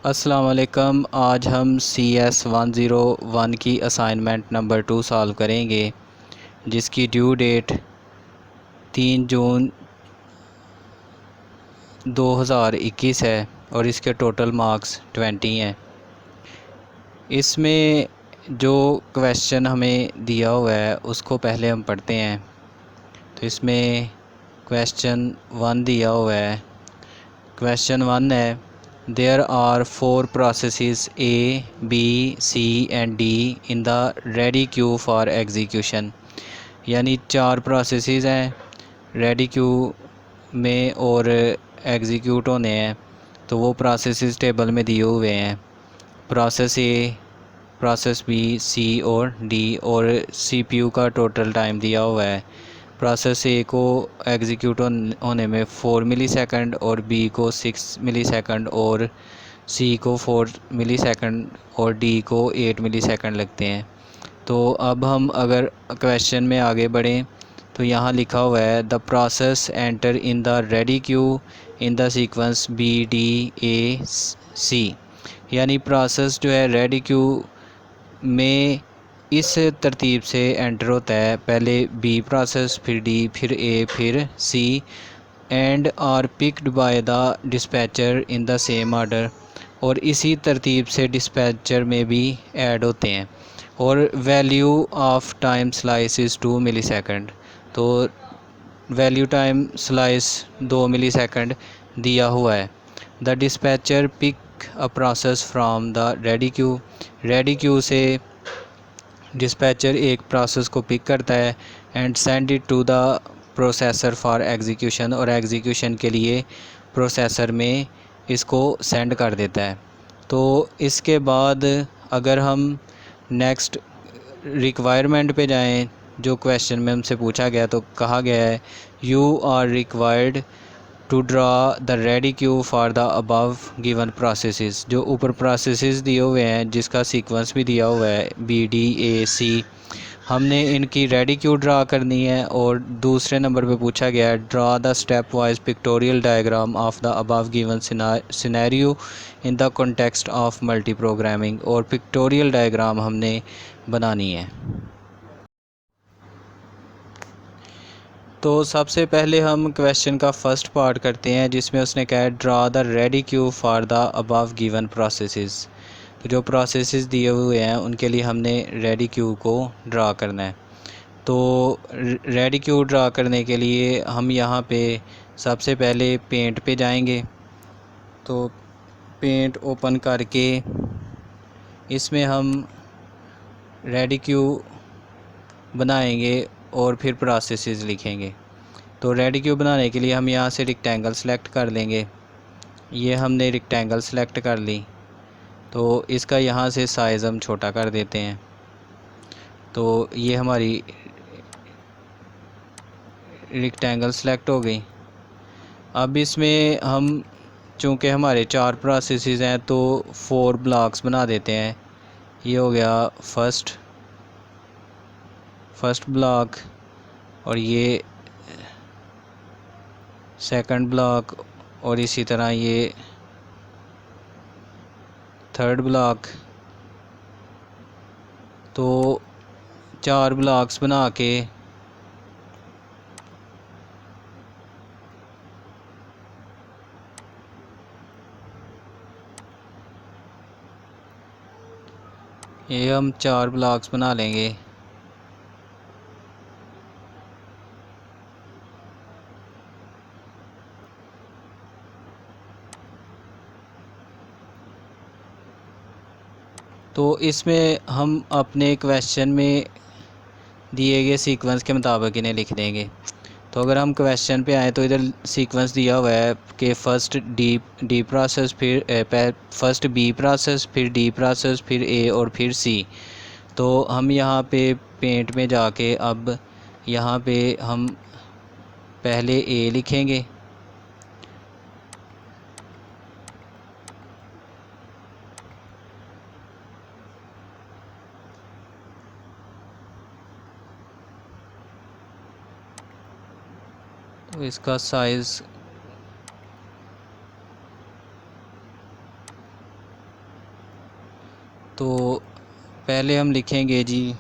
अस्सलाम वालेकुम। आज हम CS101 की असाइनमेंट नंबर 2 सॉल्व करेंगे, जिसकी ड्यू डेट 3 जून 2021 है और इसके टोटल मार्क्स 20 हैं। इसमें जो क्वेश्चन हमें दिया हुआ है उसको पहले हम पढ़ते हैं। तो इसमें क्वेश्चन 1 दिया हुआ है। क्वेश्चन 1 है, there are 4 processes A, B, C and D in the ready queue for execution। यानी 4 प्रोसेसेस हैं रेडी क्यू में और एग्जीक्यूट होने हैं। तो वो प्रोसेसेस टेबल में दिए हुए हैं, प्रोसेस ए, प्रोसेस बी, सी और डी, और सीपीयू का टोटल टाइम दिया हुआ है। प्रोसेस ए को एग्जीक्यूट होने में 4 मिलीसेकंड और बी को 6 मिलीसेकंड और सी को 4 मिलीसेकंड और डी को 8 मिलीसेकंड लगते हैं। तो अब हम अगर क्वेश्चन में आगे बढ़ें तो यहाँ लिखा हुआ है, the process enter in the ready queue in the sequence B D A C. यानी प्रोसेस जो है रेडी क्यू में इस तरतीब से एंटर होता है, पहले बी प्रोसेस, फिर डी, फिर ए, फिर C, and are picked by the dispatcher in the same order. और इसी तरतीब से डिस्पैचर में भी ऐड होते हैं। और value of time slice is 2 millisecond. तो वैल्यू टाइम स्लाइस 2 मिलीसेकंड दिया हुआ है। The dispatcher pick a process from the ready queue से डिस्पैचर एक प्रोसेस को पिक करता है and send it to the processor for execution, और एग्जीक्यूशन के लिए प्रोसेसर में इसको सेंड कर देता है। तो इसके बाद अगर हम नेक्स्ट रिक्वायरमेंट पे जाएं, जो क्वेश्चन में हमसे पूछा गया, तो कहा गया है you are required to draw the ready queue for the above given processes. जो ऊपर प्रोसेसेस दिए हुए हैं जिसका सीक्वेंस भी दिया हुआ है बी डी ए सी, हमने इनकी रेडी क्यू ड्रा करनी है। और दूसरे नंबर पे पूछा गया है, draw the step wise pictorial diagram of the above given scenario in the context of multi programming. और पिक्टोरियल डायग्राम हमने बनानी है। तो सबसे पहले हम क्वेश्चन का फर्स्ट पार्ट करते हैं, जिसमें उसने कहा है draw the ready queue for the above given processes. तो जो प्रोसेसेस दिए हुए हैं उनके लिए हमने रेडी क्यू को ड्रा करना है। तो रेडी क्यू ड्रा करने के लिए हम यहाँ पे सबसे पहले पेंट पे जाएंगे। तो पेंट ओपन करके इसमें हम रेडी क्यू बनाएंगे और फिर प्रोसेसेस लिखेंगे। तो रेडी क्यू बनाने के लिए हम यहाँ से रेक्टेंगल सेलेक्ट कर लेंगे। ये हमने रेक्टेंगल सेलेक्ट कर ली, तो इसका यहाँ से साइज़ हम छोटा कर देते हैं। तो ये हमारी रेक्टेंगल सेलेक्ट हो गई। अब इसमें हम चूँकि हमारे 4 प्रोसेसेस हैं तो 4 ब्लॉक्स बना देते हैं। ये हो गया फर्स्ट ब्लॉक, और ये सेकंड ब्लॉक, और इसी तरह ये थर्ड ब्लॉक। तो 4 ब्लॉक्स बना के ये हम 4 ब्लॉक्स बना लेंगे। तो इसमें हम अपने क्वेश्चन में दिए गए सीक्वेंस के मुताबिक इन्हें लिख देंगे। तो अगर हम क्वेश्चन पे आए तो इधर सीक्वेंस दिया हुआ है कि फर्स्ट डी प्रोसेस, फिर फर्स्ट बी प्रोसेस, फिर डी प्रोसेस, फिर ए और फिर सी। तो हम यहाँ पे पेंट में जाके अब यहाँ पे हम पहले ए लिखेंगे। तो इसका साइज़ तो पहले हम लिखेंगे जी,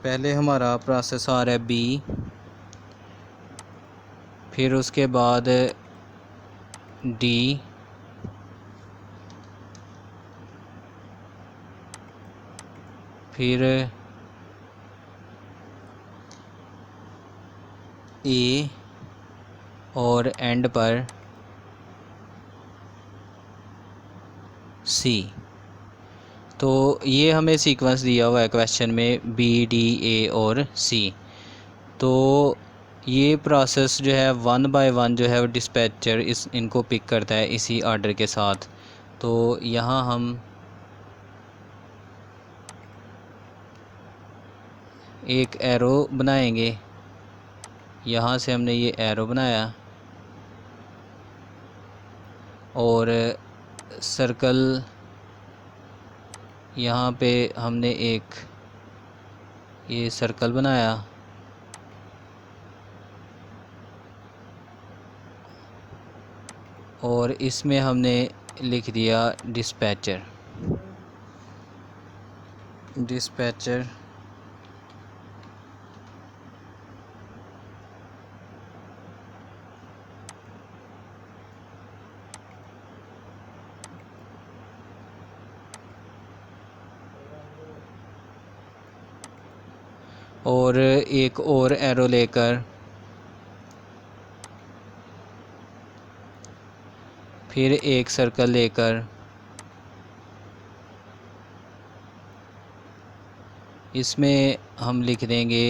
पहले हमारा प्रोसेस आ रहा है बी, फिर उसके बाद डी, फिर ए और एंड पर सी। तो ये हमें सीक्वेंस दिया हुआ है क्वेश्चन में, बी डी ए और सी। तो ये प्रोसेस जो है 1 बाय 1 जो है वो डिस्पैचर इनको पिक करता है इसी आर्डर के साथ। तो यहाँ हम एक एरो बनाएंगे, यहाँ से हमने ये एरो बनाया और सर्कल यहाँ पे हमने एक ये सर्कल बनाया और इसमें हमने लिख दिया डिस्पैचर। और एक और एरो लेकर फिर एक सर्कल लेकर इसमें हम लिख देंगे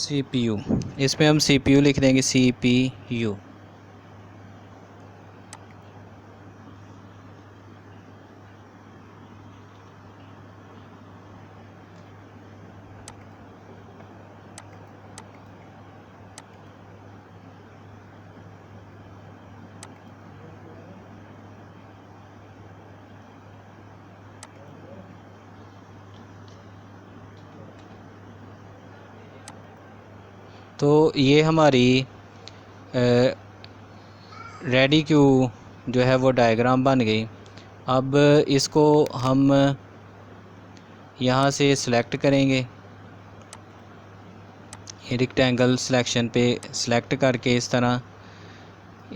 CPU। इसमें हम CPU लिख देंगे, CPU। तो ये हमारी रेडी क्यू जो है वो डायग्राम बन गई। अब इसको हम यहाँ से सिलेक्ट करेंगे, ये रेक्टेंगल सिलेक्शन पे सिलेक्ट करके इस तरह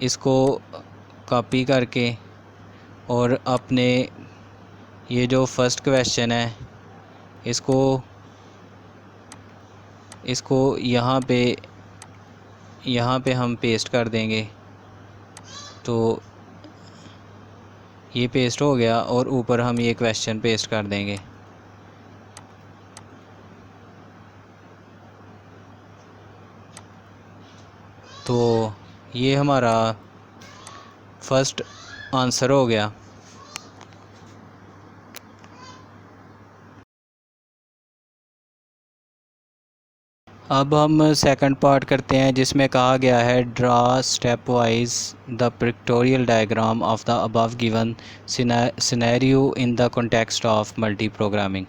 इसको कॉपी करके और अपने ये जो फर्स्ट क्वेश्चन है इसको यहाँ पे हम पेस्ट कर देंगे। तो ये पेस्ट हो गया और ऊपर हम ये क्वेश्चन पेस्ट कर देंगे। तो ये हमारा फर्स्ट आंसर हो गया। अब हम सेकंड पार्ट करते हैं जिसमें कहा गया है draw step wise the pictorial diagram of the above given scenario in the context of multi programming.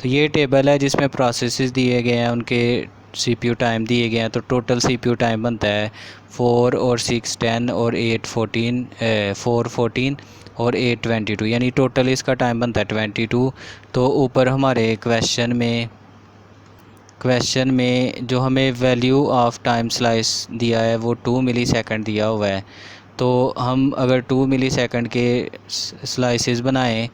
तो ये टेबल है जिसमें प्रोसेसेस दिए गए हैं, उनके CPU टाइम दिए गए हैं। तो टोटल CPU टाइम बनता है 4 और 6 10 और 8 14 4 14 और 8 22, यानी टोटल इसका टाइम बनता है 22। तो ऊपर हमारे क्वेश्चन में जो हमें वैल्यू ऑफ टाइम स्लाइस दिया है वो 2 मिली सेकंड दिया हुआ है। तो हम अगर 2 मिली सेकंड के स्लाइसेस बनाएं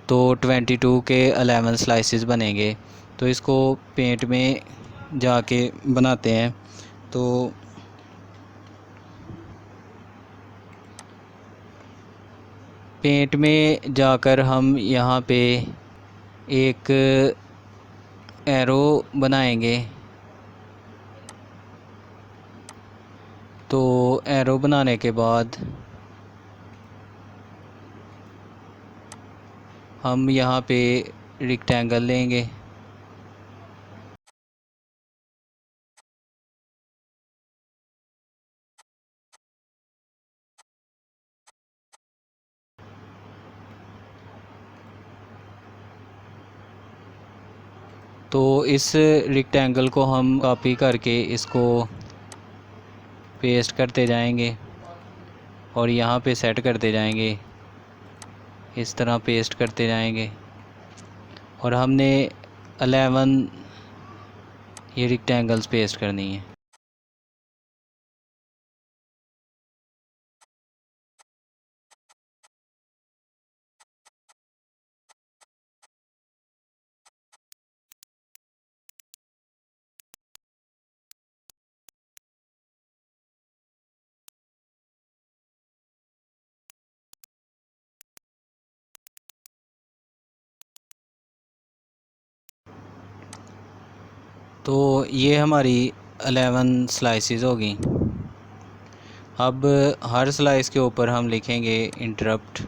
तो 22 के 11 स्लाइसेस बनेंगे। तो इसको पेंट में जाके बनाते हैं। तो पेंट में जाकर हम यहाँ पे एक एरो बनाएंगे। तो एरो बनाने के बाद हम यहाँ पे रेक्टेंगल लेंगे। तो इस रेक्टेंगल को हम कॉपी करके इसको पेस्ट करते जाएंगे और यहाँ पे सेट करते जाएंगे, इस तरह पेस्ट करते जाएंगे और हमने 11 ये रेक्टेंगल्स पेस्ट करनी है। तो ये हमारी 11 स्लाइसेस होगी। अब हर स्लाइस के ऊपर हम लिखेंगे इंटरप्ट।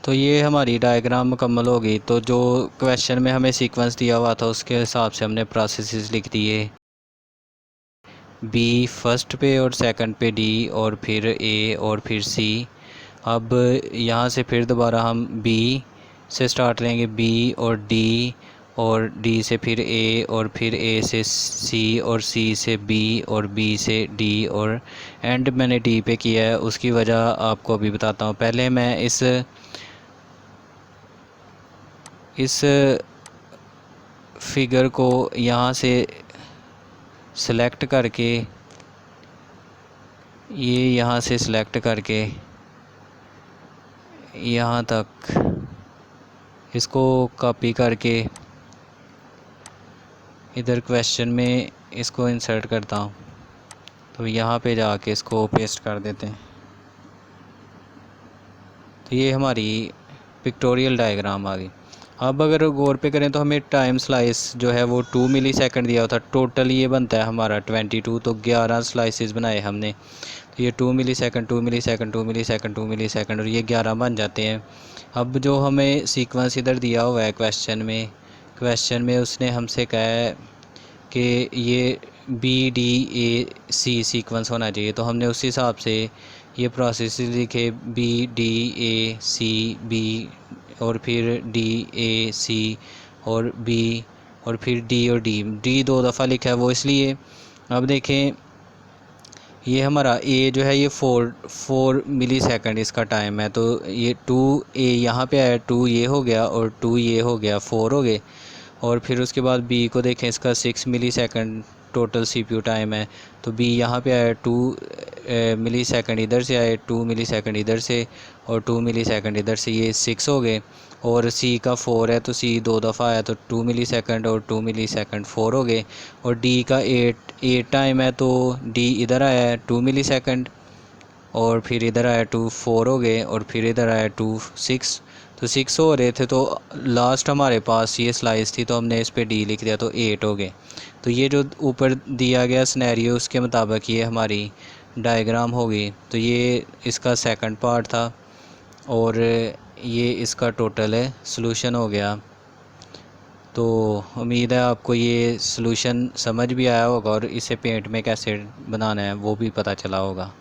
तो ये हमारी डायग्राम मुकम्मल हो गई। तो जो क्वेश्चन में हमें सीक्वेंस दिया हुआ था उसके हिसाब से हमने प्रोसेसेस लिख दिए। बी फर्स्ट पे और सेकंड पे डी और फिर ए और फिर सी। अब यहाँ से फिर दोबारा हम बी से स्टार्ट लेंगे, बी और डी से फिर ए और फिर ए से सी और सी से बी और बी से डी और एंड मैंने डी पे किया है। उसकी वजह आपको अभी बताता हूँ। पहले मैं इस फिगर को यहाँ से सेलेक्ट करके, ये यहाँ से सिलेक्ट करके यहाँ तक इसको कॉपी करके इधर क्वेश्चन में इसको इंसर्ट करता हूँ। तो यहाँ पे जाके इसको पेस्ट कर देते हैं। तो ये हमारी पिक्टोरियल डायग्राम आ गई। अब अगर गौर पे करें तो हमें टाइम स्लाइस जो है वो 2 मिलीसेकंड दिया होता। टोटल ये बनता है हमारा 22। तो 11 स्लाइसेस बनाए हमने। तो ये 2 मिलीसेकंड 2 मिलीसेकंड 2 मिलीसेकंड 2 मिलीसेकंड और ये 11 बन जाते हैं। अब जो हमें सीक्वेंस इधर दिया हुआ है क्वेश्चन में उसने हमसे कहा है कि ये BDAC सीक्वेंस होना चाहिए। तो हमने उस हिसाब से ये प्रोसेस लिखे BDACB और फिर DAC और B और फिर D और D 2 दफ़ा लिखा है वो इसलिए। अब देखें ये हमारा A जो है ये 4 मिली सेकंड इसका टाइम है। तो ये 2A यहाँ पे आया, 2 ये हो गया और 2 ये हो गया, 4 हो गए। और फिर उसके बाद B को देखें, इसका 6 मिली सेकंड टोटल CPU टाइम है। तो B यहाँ पे आया, 2 मिली सेकंड इधर से आए, 2 मिली सेकंड इधर से और 2 मिली सेकंड इधर से, ये 6 हो गए। और C का 4 है तो C 2 दफ़ा आया तो 2 मिली सेकंड और 2 मिली सेकंड 4 हो गए। और D का 8 टाइम है तो D इधर आया है 2 मिली सेकंड और फिर इधर आया 2 4 हो गए और फिर इधर आया 2 6। तो 6 हो रहे थे तो लास्ट हमारे पास ये स्लाइस थी तो हमने इस पे D लिख दिया तो 8 हो गए। तो ये जो ऊपर दिया गया सिनेरियो उसके मुताबिक ये हमारी डायग्राम होगी। तो ये इसका सेकंड पार्ट था और ये इसका टोटल है सॉल्यूशन हो गया। तो उम्मीद है आपको ये सॉल्यूशन समझ भी आया होगा और इसे पेंट में कैसे बनाना है वो भी पता चला होगा।